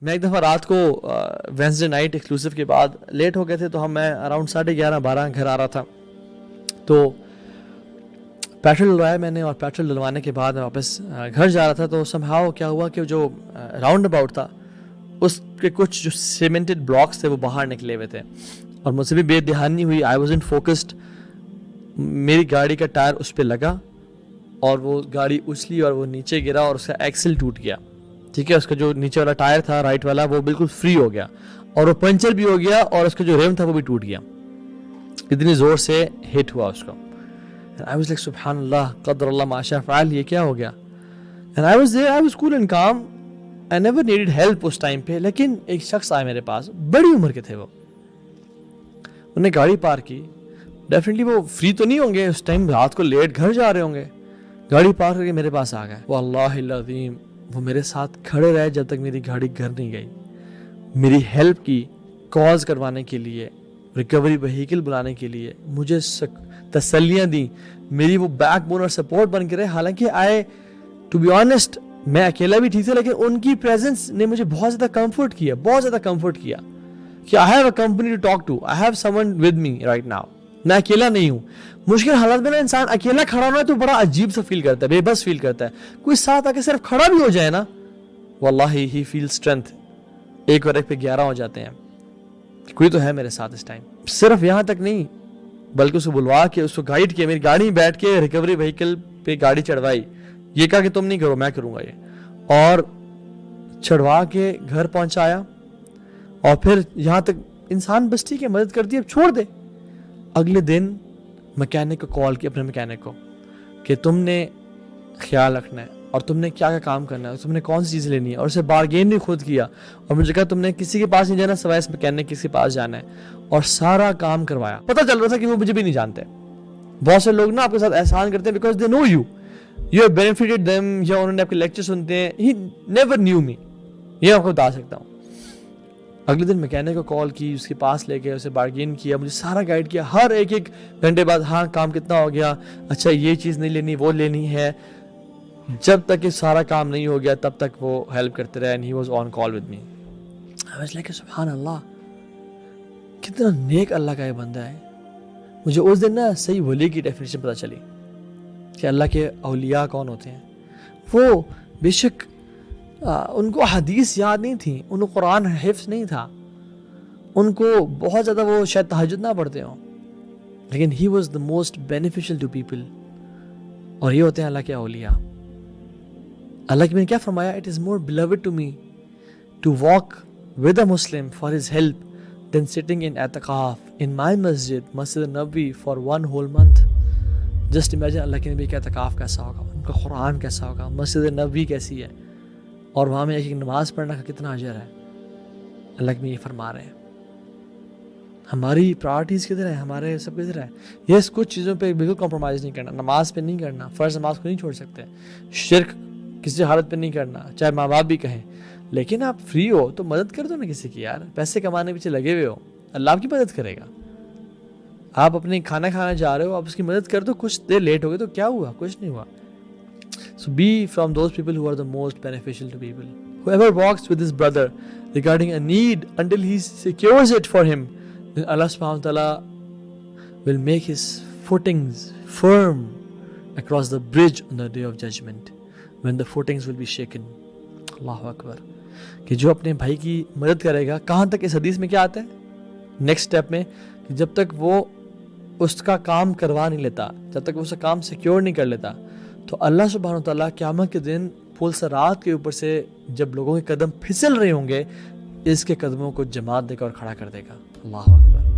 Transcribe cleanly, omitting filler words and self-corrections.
میں ایک دفعہ رات کو وینسڈے نائٹ ایکسکلوسیو کے بعد لیٹ ہو گئے تھے، تو میں اراؤنڈ 11:30-12 گھر آ رہا تھا. تو پیٹرول ڈلوایا میں نے، اور پیٹرول ڈلوانے کے بعد میں واپس گھر جا رہا تھا. تو سم ہاؤ کیا ہوا کہ جو راؤنڈ اباؤٹ تھا اس کے کچھ جو سیمنٹڈ بلاکس تھے وہ باہر نکلے ہوئے تھے، اور مجھ سے بھی بے دھیانی ہوئی. I was unfocused. میری گاڑی کا ٹائر اس پہ لگا اور وہ گاڑی اچھلی اور وہ نیچے گرا اور اس کا ایکسل ٹوٹ گیا. ٹھیک ہے، اس کا جو نیچے والا ٹائر تھا رائٹ والا وہ بالکل فری ہو گیا اور وہ پنچر بھی ہو گیا، اور اس کا جو ریم تھا وہ بھی ٹوٹ گیا. اتنی زور سے ہٹ ہوا اس کو. I was like سبحان اللہ قدر اللہ ما شاء فعل، یہ کیا ہو گیا. And I was there, I was cool and calm. I never needed help اس ٹائم پہ. لیکن ایک شخص آئے میرے پاس، بڑی عمر کے تھے وہ، انہوں نے گاڑی پارک کی. ڈیفینیٹلی وہ فری تو نہیں ہوں گے اس ٹائم، رات کو لیٹ گھر جا رہے ہوں گے. گاڑی پارک کر کے میرے پاس آ گئے. واللہ العظیم وہ میرے ساتھ کھڑے رہے جب تک میری گاڑی گھر نہیں گئی. میری ہیلپ کی، کالز کروانے کے لیے، ریکوری وہیکل بلانے کے لیے، مجھے تسلیاں دیں، میری وہ بیک بون اور سپورٹ بن کے رہے. حالانکہ ٹو بی آنیسٹ میں اکیلا بھی ٹھیک تھا، لیکن ان کی پریزنس نے مجھے بہت زیادہ کمفرٹ کیا کہ I have a company to talk to, I have someone with me right now. میں اکیلا نہیں ہوں. مشکل حالات میں نا انسان اکیلا کھڑا ہونا ہے تو بڑا عجیب سا فیل کرتا ہے، بے بس فیل کرتا ہے. کوئی ساتھ آ کے صرف کھڑا بھی ہو جائے نا، واللہ ہی فیل اسٹرینتھ. 1 اور 1 پہ 11 ہو جاتے ہیں. کوئی تو ہے میرے ساتھ اس ٹائم. صرف یہاں تک نہیں بلکہ اس کو بلوا کے، اس کو گائیڈ کیا، میری گاڑی میں بیٹھ کے ریکوری وہیکل پہ گاڑی چڑھوائی. یہ کہا کہ تم نہیں کرو، میں کروں گا یہ، اور چڑھوا کے گھر پہنچایا. اور پھر یہاں تک انسان بس ٹھیک ہے مدد کرتی ہے، اب چھوڑ دے. اگلے دن میکینک کو کال کی، اپنے میکینک کو، کہ تم نے خیال رکھنا ہے اور تم نے کیا کیا کام کرنا ہے، تم نے کون سی چیز لینی ہے، اور اسے بارگین بھی خود کیا. اور مجھے کہا تم نے کسی کے پاس نہیں جانا سوائے اس میکینک کسی کے پاس جانا ہے، اور سارا کام کروایا. پتہ چل رہا تھا کہ وہ مجھے بھی نہیں جانتے. بہت سے لوگ نا آپ کے ساتھ احسان کرتے ہیں because they know you have benefited them, یا انہوں نے آپ کے لیکچر سنتے ہیں. ہی نیور نیو می، یہ آپ کو بتا سکتا ہوں. اگلے دن میکینک کو کال کی، اس کے پاس لے گئے، اسے بارگین کیا، مجھے سارا گائیڈ کیا. ہر ایک گھنٹے بعد ہاں کام کتنا ہو گیا، اچھا یہ چیز نہیں لینی وہ لینی ہے. جب تک یہ سارا کام نہیں ہو گیا تب تک وہ ہیلپ کرتے رہے. And he was on call with me. I was like سبحان اللہ، کتنا نیک اللہ کا یہ بندہ ہے. مجھے اس دن نا صحیح ولی کی ڈیفینیشن پتہ چلی کہ اللہ کے اولیاء کون ہوتے ہیں. وہ بے شک ان کو حدیث یاد نہیں تھی، ان کو قرآن حفظ نہیں تھا، ان کو بہت زیادہ وہ شاید تہجد نہ پڑھتے ہوں، لیکن he was the most beneficial to people. اور یہ ہوتے ہیں اللہ کے اولیاء. اللہ کی میں نے کیا فرمایا، it is more beloved to me to walk with a Muslim for his help then sitting in اعتکاف ان مائی مسجد نبوی for 1 whole month. Just imagine اللہ کے نبی کا اعتکاف کیسا ہوگا، ان کا قرآن کیسا ہوگا، مسجد نبوی کیسی ہے، اور وہاں میں ایک نماز پڑھنے کا کتنا اجر ہے. اللہ کے یہ فرما رہے ہیں. ہماری پرائرٹیز کدھر ہے، ہمارے سب کدھر ہے. یس کچھ چیزوں پہ بالکل کمپرومائز نہیں کرنا، نماز پہ نہیں کرنا، فرض نماز کو نہیں چھوڑ سکتے، شرک کسی حالت پہ نہیں کرنا چاہے ماں باپ بھی کہیں. لیکن آپ فری ہو تو مدد کر دو نا کسی کی. یار پیسے کمانے پیچھے لگے ہوئے ہو، اللہ آپ کی مدد کرے گا. آپ اپنے کھانا کھانا جا رہے ہو، آپ اس کی مدد کر دو. کچھ دیر لیٹ ہو گئے تو کیا ہوا، کچھ نہیں ہوا. So be from those people who are the most beneficial to people. Whoever walks with his brother regarding a need until he secures it for him, then Allah subhanahu wa ta'ala will make his footings firm across the bridge on the day of judgment, when the footings will be shaken. Allahu Akbar. کہ جو اپنے بھائی کی مدد کرے گا، کہاں تک اس حدیث میں کیا آتا ہے نیکسٹ اسٹیپ میں، کہ جب تک وہ اس کا کام کروا نہیں لیتا، جب تک وہ اس کا کام سیکیور نہیں کر لیتا، تو اللہ سبحانہ و تعالیٰ قیامت کے دن پل صراط کے اوپر سے جب لوگوں کے قدم پھسل رہے ہوں گے، اس کے قدموں کو جماعت دے کر اور کھڑا کر دے گا. اللہ اکبر.